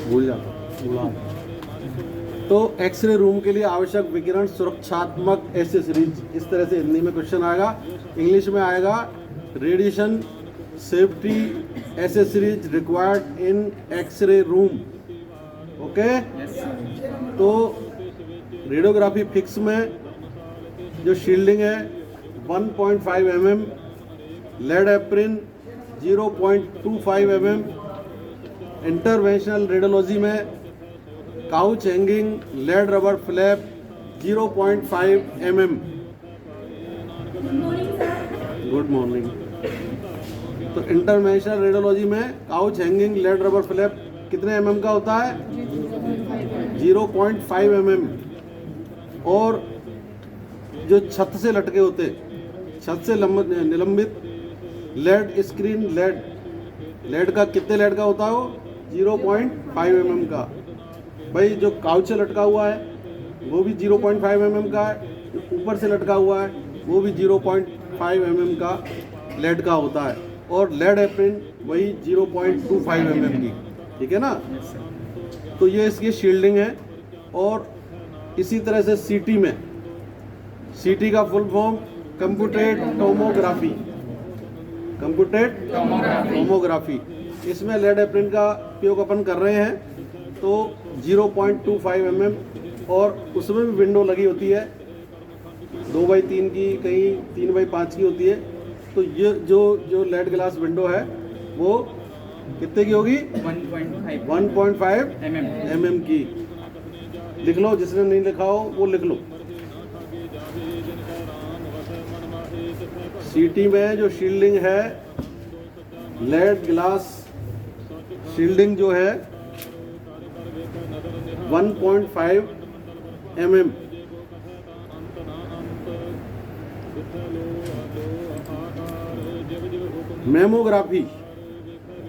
भूल जाता भूला। तो एक्सरे रूम के लिए आवश्यक विकिरण सुरक्षात्मक एसेसरीज, इस तरह से हिंदी में क्वेश्चन आएगा। इंग्लिश में आएगा radiation safety accessories required in x-ray room. Okay, तो रेडियोग्राफी फिक्स में जो शील्डिंग है 1.5 mm, lead apron 0.25 mm, interventional radiology में couch hanging lead rubber flap 0.5 mm। Good morning. तो इंटरवेंशनल रेडियोलॉजी में couch hanging lead rubber flap कितने mm का होता है? 0.5 mm। और जो छत से लटके होते, छत से निलंबित लेड स्क्रीन लेड का कितने लेड का होता है वो? 0.5 mm का। भाई जो काउच से लटका हुआ है वो भी 0.5 mm का है, जो ऊपर से लटका हुआ है वो भी 0.5 mm का लेड का होता है, और लेड एप्रिन वही 0.25 mm की। ठीक है ना? तो ये इसकी शील्डिंग है। और इसी तरह से सीटी में, सीटी का full form computed tomography, computed tomography. इसमें लेड एप्रिन का उपयोग अपन कर रहे हैं, तो 0.25 mm, और उसमें भी विंडो लगी होती है 2x3 की, कहीं 3x5 की होती है। तो ये जो लेड ग्लास विंडो है वो कितने की होगी? 1.5 mm की। लिख लो, जिसने नहीं लिखा हो वो लिख लो। सीटी में जो शील्डिंग है, लेड ग्लास शील्डिंग जो है 1.5 mm।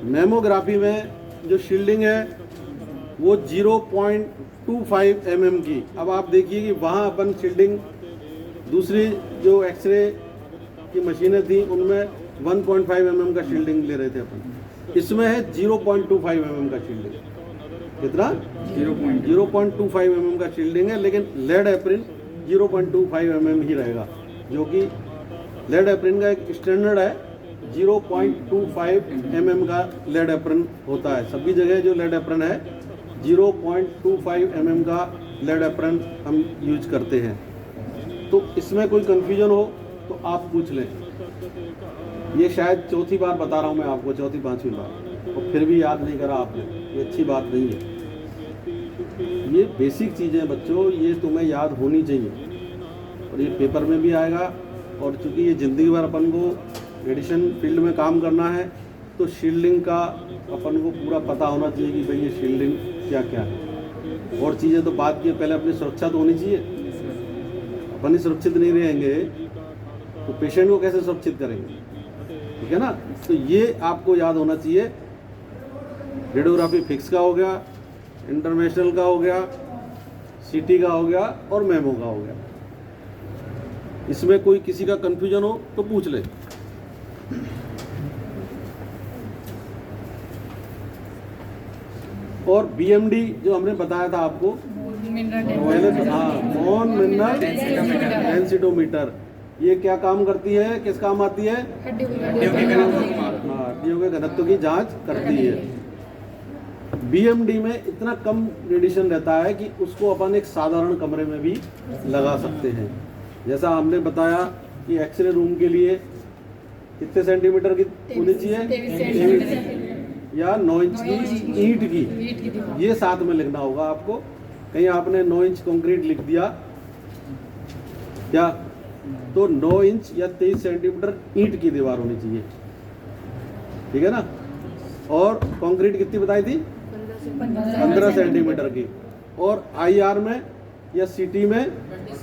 मेमोग्राफी में जो शील्डिंग है वो 0.25 mm की। अब आप देखिए कि वहाँ अपन शील्डिंग, दूसरी जो एक्सरे की मशीनें थी उनमें 1.5 mm का शील्डिंग ले रहे थे अपन, इसमें है 0.25 mm का शील्डिंग। कितना? 0.25 mm का शील्डिंग है, लेकिन लेड एप्रिन 0.25 mm ही रहेगा, जो कि लेड एप्रिन का एक स्टैंडर्ड है। 0.25 mm का लेड एप्रिन होता है। सभी जगह जो लेड एप्रिन है 0.25 mm का लेड एप्रिन हम यूज करते हैं। तो इसमें कोई कन्फ्यूजन हो तो आप पूछ लें। ये शायद चौथी बार बता रहा हूँ मैं आपको, चौथी पांचवी बार, और फिर भी याद नहीं करा आपने, ये अच्छी बात नहीं है। ये बेसिक चीज़ें बच्चों, ये तुम्हें याद होनी चाहिए, और ये पेपर में भी आएगा। और चूँकि ये ज़िंदगी भर अपन को मेडिसिन फील्ड में काम करना है, तो शील्डिंग का अपन को पूरा पता होना चाहिए कि भाई ये शील्डिंग क्या क्या है। और चीज़ें तो बात की, पहले अपनी सुरक्षा तो होनी चाहिए। अपन ही सुरक्षित नहीं रहेंगे तो पेशेंट को कैसे सुरक्षित करेंगे? ठीक है ना? तो ये आपको याद होना चाहिए। रेडियोग्राफी फिक्स का हो गया, इंटरवेंशनल का हो गया, सीटी का हो गया, और मेमो का हो गया। इसमें कोई किसी का कंफ्यूजन हो तो पूछ ले। और बीएमडी जो हमने बताया था आपको पहले, बोन मिनरल डेंसिटोमीटर, ये क्या काम करती है, किस काम आती है? हड्डियों के घनत्व की जांच करती है। बीएमडी में इतना कम रेडिएशन रहता है कि उसको अपन एक साधारण कमरे में भी लगा सकते हैं। जैसा हमने बताया कि एक्सरे रूम के लिए कितने सेंटीमीटर की होनी चाहिए, या 9 इंच की ईंट की। ये साथ में लिखना होगा आपको। कहीं आपने 9 इंच कंक्रीट लिख दिया क्या, तो 9 इंच या 23 सेंटीमीटर ईंट की दीवार होनी चाहिए। ठीक है ना? और कंक्रीट कितनी बताई थी? 15 सेंटीमीटर की। और आईआर में या सीटी में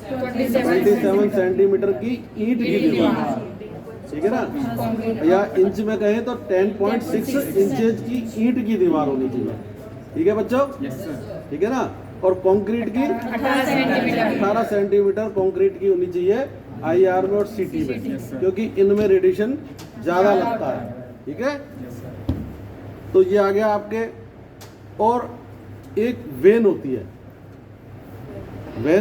27 सेंटीमीटर की ईंट की दीवार। ठीक है ना? या इंच में कहें तो 10.6 इंचेज की ईंट की दीवार होनी चाहिए। ठीक है बच्चों? ठीक है ना? और कंक्रीट की 18 सेंटीमीटर कंक्रीट की होनी चाहिए आईआर में और सीटी में, क्योंकि इनमें रेडिएशन ज़्यादा लगता है। ठीक है? तो ये आ गया आपके और एक वेन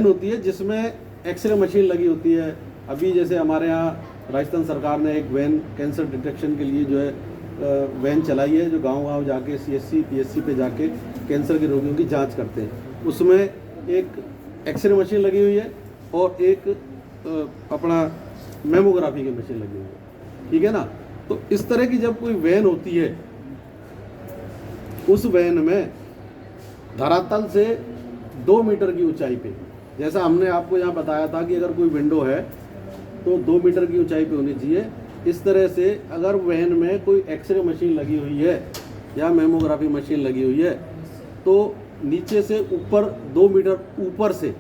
होती है जिसमें एक्सरे मशीन लगी होती है। अभी जैसे हमारे यहाँ राजस्थान सरकार ने एक वैन कैंसर डिटेक्शन के लिए जो है वैन चलाई है, जो गांव-गांव जाके CSC PSC पे जाके कैंसर के रोगियों की जांच करते हैं। उसमें एक एक्सरे मशीन लगी हुई है और एक अपना मेमोग्राफी की मशीन लगी हुई है, ठीक है ना। तो इस तरह की जब कोई वैन होती है, उस वैन में धरातल से 2 मीटर की ऊंचाई पे, जैसा हमने आपको यहाँ बताया था कि अगर कोई विंडो है तो 2 मीटर की ऊंचाई पे होनी चाहिए। इस तरह से अगर वैन में कोई एक्सरे मशीन लगी हुई है या मेमोग्राफी मशीन लगी हुई है तो नीचे से ऊपर 2 मीटर ऊपर से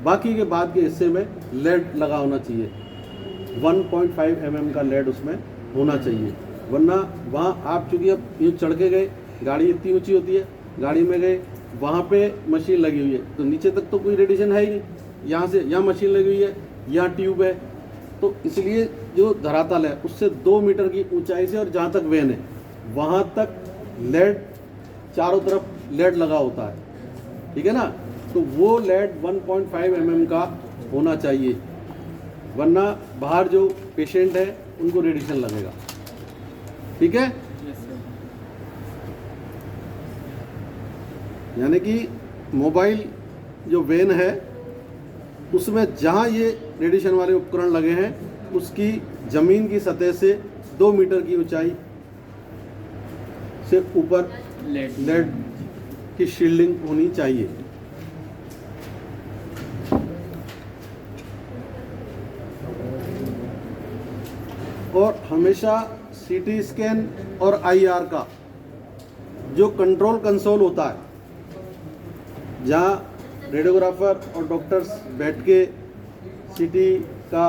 बाकी के बाद के हिस्से में लेड लगा होना चाहिए। 1.5 mm का लेड उसमें होना चाहिए, वरना वहाँ आप चूँकि अब यूँ चढ़ के गए, गाड़ी इतनी ऊंची होती है, गाड़ी में गए, वहाँ पे मशीन लगी हुई है तो नीचे तक तो कोई रेडिएशन है ही नहीं। यहाँ से यहाँ मशीन लगी हुई है, यहाँ ट्यूब है, तो इसलिए जो धरातल है उससे 2 मीटर की ऊंचाई से और जहाँ तक वेन है वहाँ तक लेड, चारों तरफ लेड लगा होता है, ठीक है ना। तो वो लेड 1.5 mm का होना चाहिए, वरना बाहर जो पेशेंट है उनको रेडिएशन लगेगा, ठीक है। यानी कि मोबाइल जो वेन है उसमें जहाँ ये रेडिएशन वाले उपकरण लगे हैं उसकी ज़मीन की सतह से 2 मीटर की ऊंचाई से ऊपर लेड की शील्डिंग होनी चाहिए। और हमेशा CT स्कैन और IR का जो कंट्रोल कंसोल होता है, जहाँ रेडियोग्राफर और डॉक्टर्स बैठ के CT का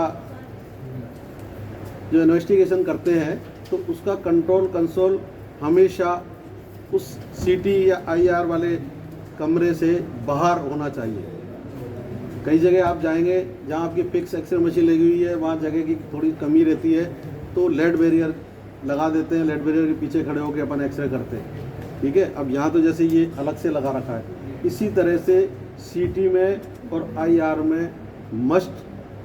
जो इन्वेस्टिगेशन करते हैं, तो उसका कंट्रोल कंसोल हमेशा उस CT या IR वाले कमरे से बाहर होना चाहिए। कई जगह आप जाएंगे जहाँ आपकी फिक्स एक्सरे मशीन लगी हुई है, वहाँ जगह की थोड़ी कमी रहती है तो लेड बैरियर लगा देते हैं, लेड बैरियर के पीछे खड़े होकर अपन एक्सरे करते हैं, ठीक है। अब यहाँ तो जैसे ये अलग से लगा रखा है, इसी तरह से CT में और IR में मस्ट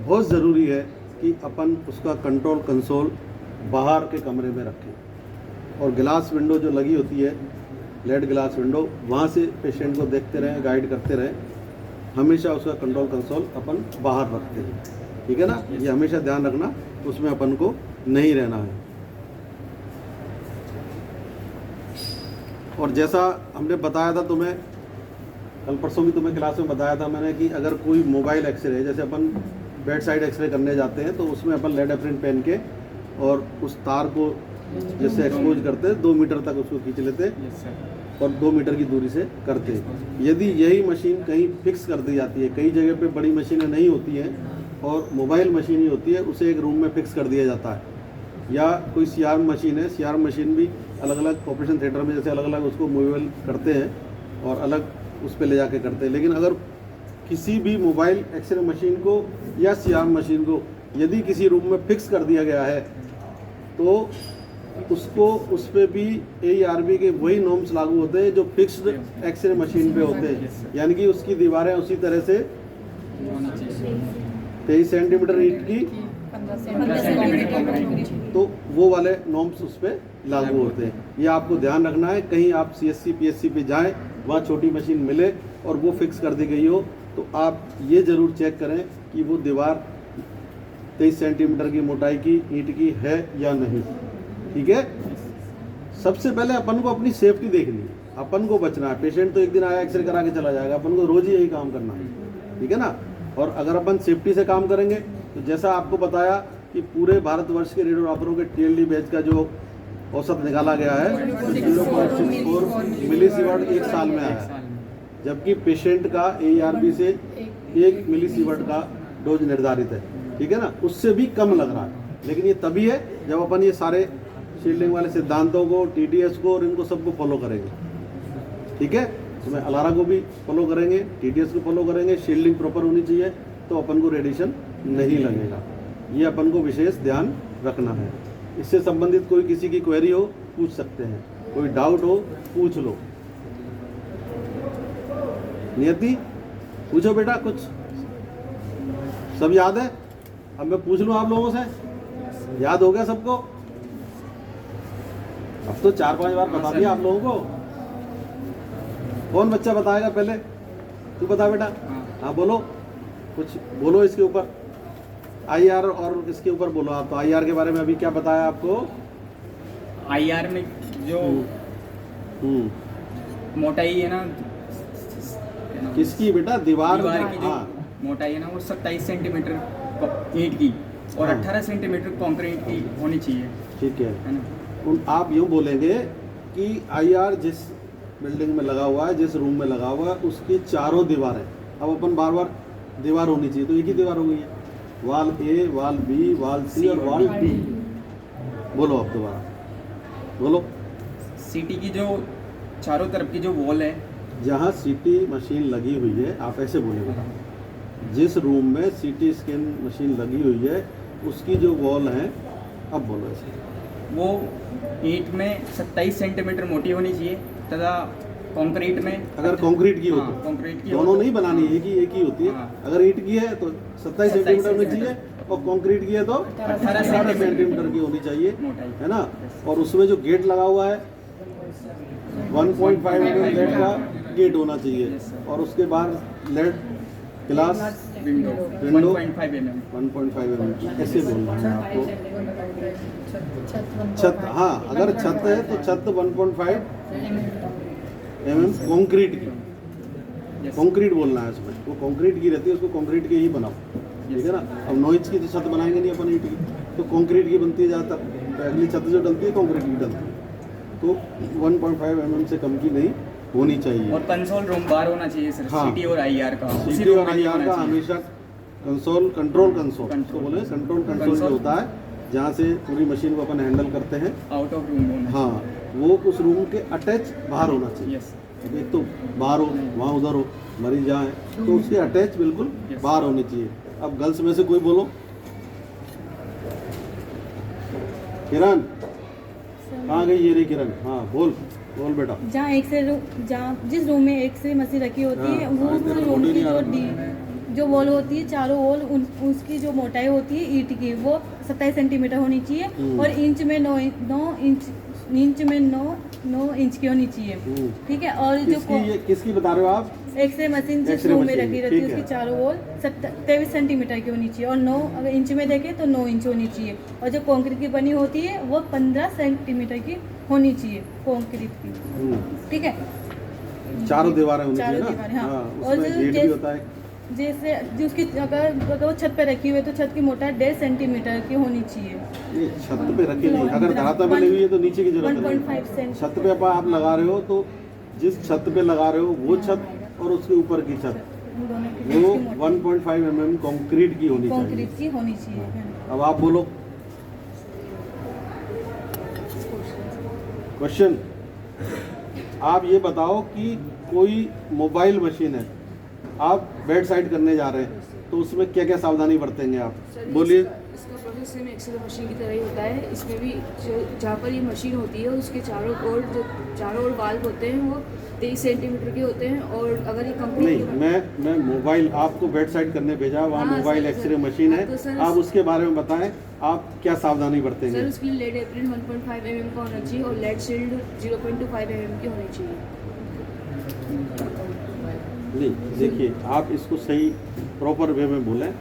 बहुत ज़रूरी है कि अपन उसका कंट्रोल कंसोल बाहर के कमरे में रखें। और ग्लास विंडो जो लगी होती है, लेड ग्लास विंडो, वहाँ से पेशेंट को देखते रहें, गाइड करते रहें। हमेशा उसका कंट्रोल कंसोल अपन बाहर रखते हैं, ठीक है ना। ये हमेशा ध्यान रखना, उसमें अपन को नहीं रहना है। और जैसा हमने बताया था तुम्हें, कल परसों भी तुम्हें क्लास में बताया था मैंने कि अगर कोई मोबाइल एक्सरे, जैसे अपन बेड साइड एक्सरे करने जाते हैं तो उसमें अपन लेड एप्रिन पहन के और उस तार को जैसे एक्सपोज करते हैं 2 मीटर तक उसको खींच लेते और 2 मीटर की दूरी से करते हैं। यदि यही मशीन कहीं फिक्स कर दी जाती है, कई जगह पे बड़ी मशीनें नहीं होती हैं और मोबाइल मशीन ही होती है, उसे एक रूम में फिक्स कर दिया जाता है। या कोई CR मशीन है, CR मशीन भी अलग अलग ऑपरेशन थिएटर में जैसे अलग अलग उसको मूवेबल करते हैं और अलग उस पर ले जाके करते हैं। लेकिन अगर किसी भी मोबाइल एक्सरे मशीन को या CR मशीन को यदि किसी रूम में फिक्स कर दिया गया है तो उसको उस पर भी AERB के वही नॉर्म्स लागू होते हैं जो फिक्स्ड एक्सरे मशीन पे होते हैं। यानी कि उसकी दीवारें उसी तरह से 23 सेंटीमीटर ईंट की, तो वो वाले नॉर्म्स उस पर लागू होते हैं। ये आपको ध्यान रखना है, कहीं आप CSC PSC पे जाएं, वहाँ छोटी मशीन मिले और वो फिक्स कर दी गई हो तो आप ये ज़रूर चेक करें कि वो दीवार 23 सेंटीमीटर की मोटाई की ईंट की है या नहीं, ठीक है। सबसे पहले अपन को अपनी सेफ्टी देखनी है, अपन को बचना है। पेशेंट तो एक दिन आया एक्सरे करा के चला जाएगा, अपन को रोज़ ही यही काम करना है, ठीक है ना। और अगर अपन सेफ्टी से काम करेंगे तो जैसा आपको बताया कि पूरे भारतवर्ष के रेडियोग्राफरों के TLD बैच का जो औसत निकाला गया है 0.64 मिलीसीवर्ट एक साल में आया, जबकि पेशेंट का AERB से 1 मिलीसीवर्ट का डोज निर्धारित है, ठीक है ना। उससे भी कम लग रहा है, लेकिन ये तभी है जब अपन ये सारे शील्डिंग वाले सिद्धांतों को, TDS को और इनको सबको फॉलो करेंगे, ठीक है। उसमें अलारा को भी फॉलो करेंगे, TDS को फॉलो करेंगे, शील्डिंग प्रॉपर होनी चाहिए तो अपन को रेडिएशन नहीं लगेगा। ये अपन को विशेष ध्यान रखना है। इससे संबंधित कोई किसी की क्वेरी हो पूछ सकते हैं, कोई डाउट हो पूछ लो, नियति पूछो बेटा कुछ, सब याद है? अब मैं पूछ लूं आप लोगों से, याद हो गया सबको? अब तो 4-5 बार बता दिया आप लोगों को। कौन बच्चा बताएगा पहले? तू बता बेटा। हाँ बोलो, कुछ बोलो इसके ऊपर, IR और इसके ऊपर बोलो आप। तो IR के बारे में अभी क्या बताया आपको? IR में जो मोटाई है ना, किसकी बेटा? दीवार की जो हाँ। मोटाई है ना वो 27 सेंटीमीटर ईंट की और हाँ। 18 सेंटीमीटर कंक्रीट की होनी चाहिए, ठीक है है ना। आप यूँ बोलेंगे कि IR जिस बिल्डिंग में लगा हुआ है, जिस रूम में लगा हुआ है, उसकी चारों दीवारें, अब अपन बार बार दीवार होनी चाहिए, तो एक ही दीवार हो गई है, वाल A, वाल B, वाल C और वाल D। बोलो अब दोबारा बोलो। सीटी की जो चारों तरफ की जो वॉल है, जहाँ CT मशीन लगी हुई है, आप ऐसे बोले बेटा, जिस रूम में CT स्कैन मशीन लगी हुई है उसकी जो वॉल है, अब बोलो ऐसे, वो ईंट में 27 सेंटीमीटर मोटी होनी चाहिए तथा कंक्रीट में, अगर कंक्रीट की हो हाँ, तो कंक्रीट की दोनों नहीं बनानी, एक ही होती है। हाँ। अगर ईंट की है तो 27 सेंटीमीटर होनी चाहिए और कंक्रीट की है तो 18 सेंटीमीटर की होनी चाहिए, मोटाई, है ना। और उसमें जो गेट लगा हुआ है 1.5 mm लेड का गेट होना चाहिए, और उसके बाद lead glass window window 1.5 mm। 1.5 mm ऐसे बोलना है आपको। छत, हाँ अगर छत है तो छत 1.5 mm कंक्रीट की, कंक्रीट बोलना है उसमें, वो कंक्रीट की रहती है, उसको कंक्रीट की ही बनाओ, ठीक है ना। अब 9 इंच की तो छत बनाएंगे नहीं अपन ईंट की, तो कंक्रीट की बनती है ज़्यादातर, अगली छत जो डलती है कंक्रीट की डलती है, तो 1.5 mm से कम की नहीं होनी चाहिए। और कंसोल रूम बाहर होना चाहिए सर, हाँ। सीटी और IR का, उसी CT रूम और में नहीं IR होना का चाहिए। हमेशा कंसोल, कंट्रोल बोले, कंट्रोल जो होता है जहाँ से पूरी मशीन को अपन हैंडल करते हैं, आउट ऑफ रूम होना हाँ, वो उस रूम के अटैच बाहर होना चाहिए। यस। एक तो बाहर हो, वहाँ उधर हो, मरीज जहाँ है तो उसके अटैच बिल्कुल Yes. बाहर होनी चाहिए। अब गर्ल्स में से कोई बोलो। किरण कहाँ गई? ये रही किरण, हाँ बोल बेटा। जहाँ जहाँ जिस रूम में एक्सरे मशीन रखी होती है, हाँ, वो तेरा रूम फोटो की नहीं आ जो वॉल होती है, चारों वॉल उसकी जो मोटाई होती है ईंट की, वो 27 सेंटीमीटर होनी चाहिए, और इंच में 9 इंच की होनी चाहिए, ठीक है। और जो किसकी बता रहे हो आप? एक्सरे मशीन जिस एक्सरे रूम में मशीन, रखी रहती है, ठीक है। उसकी चारों वॉल 23 सेंटीमीटर की होनी चाहिए, और 9 अगर इंच में देखें तो 9 इंच होनी चाहिए, और जो कंक्रीट की बनी होती है वो 15 सेंटीमीटर की होनी चाहिए कंक्रीट की, ठीक है। चारों दीवारें होनी चाहिए चारों ना, दीवारें, हाँ। और गेट भी होता है। जैसे जो उसकी अगर वो छत पे रखी हुई है तो छत की मोटाई 1.5 सेंटीमीटर की होनी चाहिए। ये छत पे रखी नहीं, अगर धरातल पे लगी हुई है तो नीचे की जरूरत नहीं। 1.5 सेंटीमीटर छत पे आप लगा रहे हो तो जिस छत पे लगा रहे हो वो छत और उसके ऊपर की छत, वो 1.5 mm कंक्रीट की होनी चाहिए। कंक्रीट की होनी चाहिए। अब आप बोलो क्वेश्चन। आप ये बताओ कि कोई मोबाइल मशीन है, आप बेड साइड करने जा रहे हैं, तो उसमें क्या क्या सावधानी बरतेंगे आप? बोलिए। इसका प्रोसेस सेम एक्सरे मशीन की तरह ही होता है। इसमें भी जहाँ पर ये मशीन होती है उसके चारों ओर वाल्व होते हैं, वो 23 सेंटीमीटर के होते हैं, और अगर ये कंपनी नहीं, मैं मोबाइल आपको बेड साइड करने भेजा, वहाँ हाँ, mobile sir, x-ray sir. Machine हाँ, है, तो सर, आप उसके बारे में बताएं, आप क्या सावधानी बरतेंगे? सर उसकी लेड एप्रिन 1.5 mm का होना चाहिए, और लेड शील्ड 0.25 mm की होनी चाहिए। नहीं, देखिए आप इसको सही प्रॉपर वे में बोलें।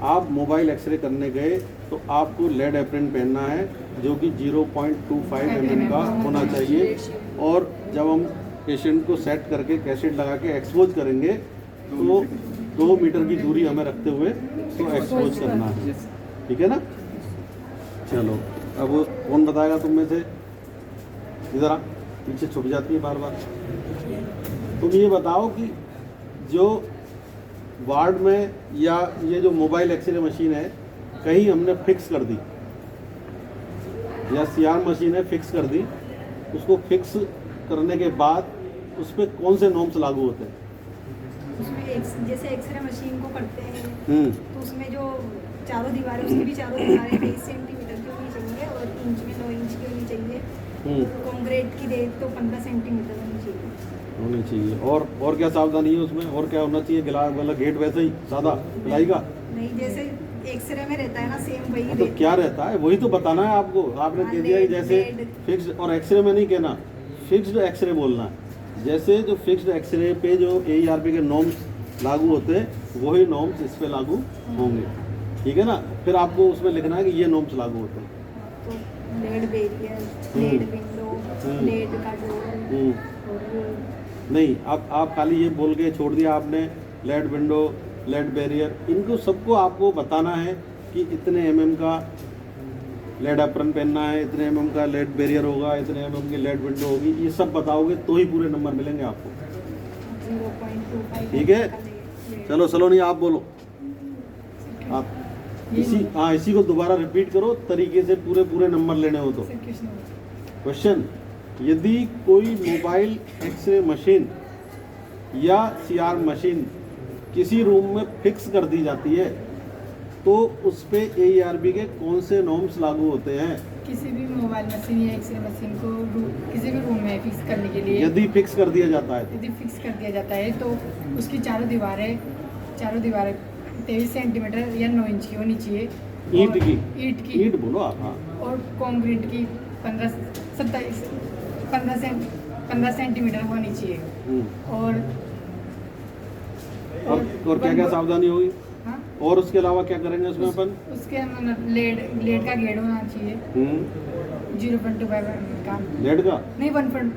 आप मोबाइल एक्सरे करने गए तो आपको लेड एप्रिन पहनना है जो कि 0.25 mm का होना चाहिए, और जब हम पेशेंट को सेट करके कैसेट लगा के एक्सपोज करेंगे तो 2 मीटर की दूरी हमें रखते हुए तो एक्सपोज करना है, ठीक है ना। चलो अब कौन बताएगा तुम में से? इधर आ, पीछे छुप जाती है बार बार। तुम ये बताओ कि जो वार्ड में या ये जो मोबाइल एक्सरे मशीन है कहीं हमने फिक्स कर दी, या CR मशीन है फिक्स कर दी, उसको फिक्स करने के बाद उस पर कौन से नॉर्म्स लागू होते हैं? उसमें जैसे एक्सरे मशीन को करते हैं तो उसमें जो चारों दीवारें, उसकी भी चारों दीवारें 23 सेंटीमीटर की होनी चाहिए, और इंच में 9 इंच की होनी चाहिए। कंक्रीट की दे तो 15 सेंटीमीटर होनी चाहिए। होने चाहिए। और क्या सावधानी है उसमें, और क्या होना चाहिए? गिलास वाला गेट वैसे ही सादा प्लाई का? नहीं, जैसे एक्सरे में रहता है ना, सेम वही तो क्या रहता है वही तो बताना है आपको। आपने हाँ, कह दिया कि लेड, जैसे लेड। फिक्स्ड, और एक्सरे में नहीं कहना, फिक्स्ड एक्सरे बोलना है। जैसे जो फिक्स्ड एक्सरे पे जो AERP के नॉर्म्स लागू होते हैं वही नॉर्म्स इस पे लागू होंगे, ठीक है ना। फिर आपको उसमें लिखना है कि ये नॉर्म्स लागू होते हैं। तो lead barrier, lead window, lead का डोर और नहीं, आप खाली ये बोल के छोड़ दिया आपने, लेड विंडो, लेड बैरियर, इनको सबको आपको बताना है कि इतने mm का लेड एप्रन पहनना है, इतने mm का लेड बैरियर होगा, इतने mm की लेड विंडो होगी। ये सब बताओगे तो ही पूरे नंबर मिलेंगे आपको, 0.25 ठीक है। चलो सलोनी आप बोलो, आप इसी को दोबारा रिपीट करो तरीके से, पूरे नंबर लेने हो तो। क्वेश्चन, यदि कोई मोबाइल एक्सरे मशीन या CR मशीन किसी रूम में फिक्स कर दी जाती है तो उस पे AERP के कौन से नॉर्म्स लागू होते हैं? किसी भी मोबाइल मशीन या एक्सरे मशीन को किसी भी रूम में फिक्स करने के लिए यदि फिक्स कर दिया जाता है यदि फिक्स कर दिया जाता है तो उसकी चारों दीवारें 23 सेंटीमीटर या 9 इंच की होनी चाहिए। ईंट और की ईंट बोलो आप, हाँ। और कंक्रीट की 15 सेंटीमीटर होनी चाहिए। और क्या क्या सावधानी होगी? हाँ, और उसके अलावा क्या करेंगे उसमें अपन? उसके मतलब लेड का गेट होना चाहिए 0.25 का, लेड का नहीं 1.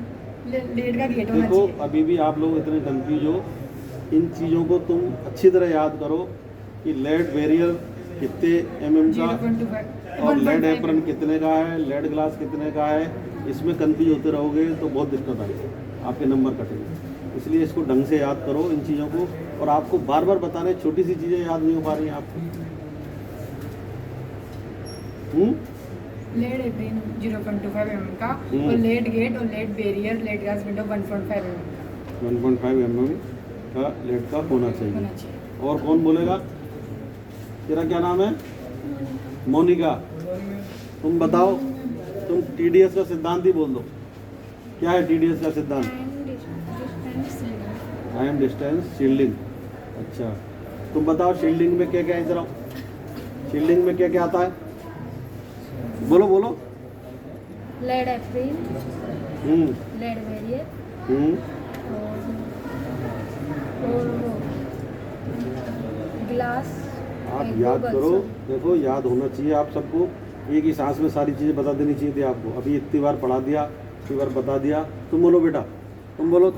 लेड का गेट होना देखो, चाहिए। अभी भी आप लोग इतने कंफ्यूज हो, इन चीज़ों को तुम अच्छी तरह याद करो कि लेड बैरियर कितने mm का 0.25 और लेड एप्रन कितने का है, लेड ग्लास कितने का है। इसमें कंफ्यूज होते रहोगे तो बहुत दिक्कत आएगी, आपके नंबर कटेंगे। इसलिए इसको ढंग से याद करो इन चीज़ों को, और आपको बार बार बताने, छोटी सी चीज़ें याद नहीं हो पा रही हैं आपको। लेड एप्रन 0.25 mm का, हम्म। और लेड गेट और lead barrier lead glass window 1.5 mm 1.5 mm का लेड का होना चाहिए। होना चाहिए। और कौन बोलेगा? तेरा क्या नाम है? मोनिका। तुम बताओ, तुम TDS का सिद्धांत ही बोल दो। क्या है TDS का सिद्धांत? Time distance shielding. अच्छा, तुम बताओ शील्डिंग में क्या क्या है? जरा शील्डिंग में क्या क्या आता है? बोलो बोलो। लेड एप्रिल, लेड बैरियर और वो ग्लास। आप याद करो, देखो याद होना चाहिए आप सबको। एक ही सांस में सारी चीज़ें बता देनी चाहिए थी आपको। अभी इतनी बार पढ़ा दिया, इतनी बार बता दिया। तुम बोलो बेटा, तुम बोलो।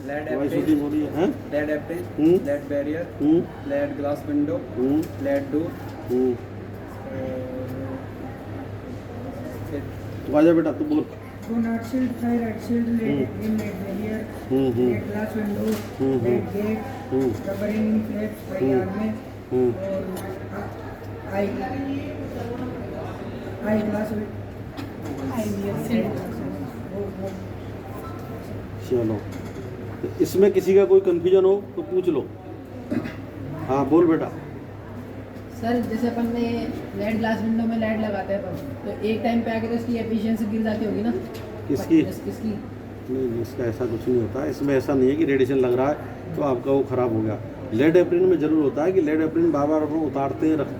लेड तुम्हारी एप्रिल, शूटिंग हो रही है? Lead apron, lead barrier, lead glass window, lead door, तो आजा बेटा, तुम बोल। Not shield, fire red shield, lead apron, lead barrier, lead glass window, lead gate, rubber ring flaps IR में, और आई ग्लास चलो, तो इसमें किसी का कोई कंफ्यूजन हो तो पूछ लो। हाँ बोल बेटा। सर, जैसे अपन ने लेड ग्लास विंडो में लाइट लगाते हैं अपन, तो एक टाइम पे आके तो इसकी एफिशिएंसी गिर जाती होगी ना? किसकी? इसकी। नहीं, इसका ऐसा कुछ नहीं होता। इसमें ऐसा नहीं है कि रेडिएशन लग रहा है तो आपका वो ख़राब हो गया। लेड एप्रन में ज़रूर होता है कि लेड एप्रन बार बार अपन उतारते हैं, रखते